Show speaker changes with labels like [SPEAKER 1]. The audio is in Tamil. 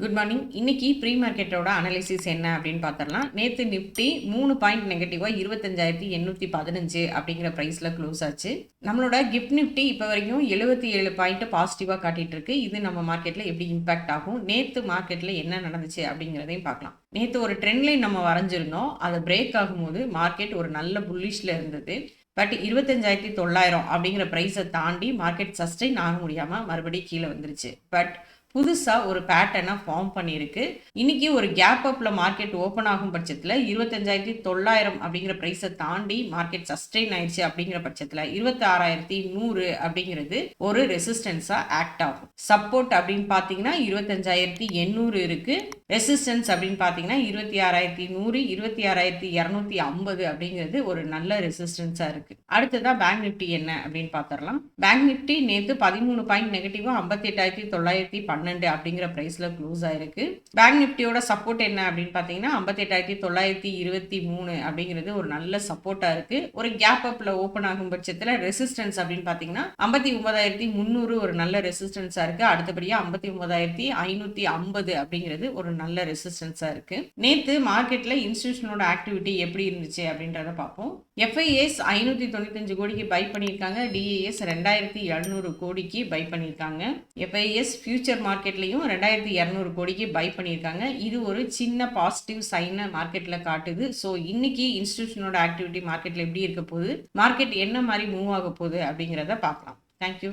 [SPEAKER 1] Good morning. இன்னைக்கு ப்ரீ மார்க்கெட்டோட அனாலிசிஸ் என்ன அப்படின்னு பார்த்துடலாம். நேற்று நிஃப்டி 3 பாயிண்ட் நெகட்டிவாக 25,815 அப்படிங்கிற ப்ரைஸில் க்ளோஸ் ஆச்சு. நம்மளோட கிஃப்ட் நிஃப்டி இப்போ வரைக்கும் 77 பாயிண்ட் பாசிட்டிவாக காட்டிட்டு இருக்கு. இது நம்ம மார்க்கெட்டில் எப்படி இம்பாக்ட் ஆகும், நேற்று மார்க்கெட்டில் என்ன நடந்துச்சு அப்படிங்கிறதையும் பார்க்கலாம். நேற்று ஒரு ட்ரெண்ட் லைன் நம்ம வரைஞ்சிருந்தோம். அதை பிரேக் ஆகும்போது மார்க்கெட் ஒரு நல்ல புல்லிஷில் இருந்தது. பட் 25,900 அப்படிங்கிற ப்ரைஸை தாண்டி மார்க்கெட் சஸ்டெயின் ஆக முடியாமல் மறுபடியும் கீழே வந்துருச்சு. பட் புதுசாக ஒரு பேட்டர்னை ஃபார்ம் பண்ணியிருக்கு. இன்னைக்கு ஒரு கேப் அப்பில் மார்க்கெட் ஓப்பன் ஆகும் பட்சத்தில் 25,900 அப்படிங்கிற ப்ரைஸை தாண்டி மார்க்கெட் சஸ்டெயின் ஆயிடுச்சு. அப்படிங்கிற பட்சத்தில் 26,100 அப்படிங்கிறது ஒரு ரெசிஸ்டன்ஸாக ஆக்ட் ஆகும். சப்போர்ட் அப்படின்னு பார்த்தீங்கன்னா 25,800 இருக்கு. ரெசிஸ்டன்ஸ் அப்படின்னு பார்த்தீங்கன்னா 26,100, 26,250 அப்படிங்கிறது ஒரு நல்ல ரெசிஸ்டன்ஸாக இருக்கு. அடுத்ததான் பேங்க் நிஃப்டி என்ன அப்படின்னு பார்த்துடலாம். பேங்க் நிஃப்டி நேற்று 13 பாயிண்ட் நெகட்டிவாக 58,912 அப்படிங்கிற பிரைஸ்ல க்ளோஸ் ஆயிருக்கு. பேங்க் நிஃப்டியோட சப்போர்ட் என்ன அப்படின்னு பார்த்தீங்கன்னா 58,923 அப்படிங்கிறது ஒரு நல்ல சப்போர்ட்டா இருக்கு. ஒரு கேப் அப்ல ஓப்பன் ஆகும் பட்சத்தில் ரெசிஸ்டன்ஸ் அப்படின்னு பார்த்தீங்கன்னா 59,300 ஒரு நல்ல ரெசிஸ்டன்ஸா இருக்கு. அடுத்தபடியா 59,550 அப்படிங்கிறது ஒரு நல்ல ரெசிஸ்டன்ஸா இருக்கு. நேத்து மார்க்கெட்ல இன்ஸ்டிடியூஷனோட ஆக்டிவிட்டி எப்படி இருந்துச்சு அப்படின்றத பார்ப்போம். FIS 595 கோடிக்கு பை பண்ணியிருக்காங்க. DAS 2,700 கோடிக்கு பை பண்ணியிருக்காங்க. FIS ஃபியூச்சர் மார்க்கெட்லையும் 2,200 கோடிக்கு பை பண்ணியிருக்காங்க. இது ஒரு சின்ன பாசிட்டிவ் சைனை மார்க்கெட்டில் காட்டுது. ஸோ இன்னைக்கு இன்ஸ்டிடியூஷனோட ஆக்டிவிட்டி மார்க்கெட்டில் எப்படி இருக்க போகுது, மார்க்கெட் என்ன மாதிரி மூவ் ஆக போகுது அப்படிங்கிறத பார்க்கலாம். தேங்க்யூ.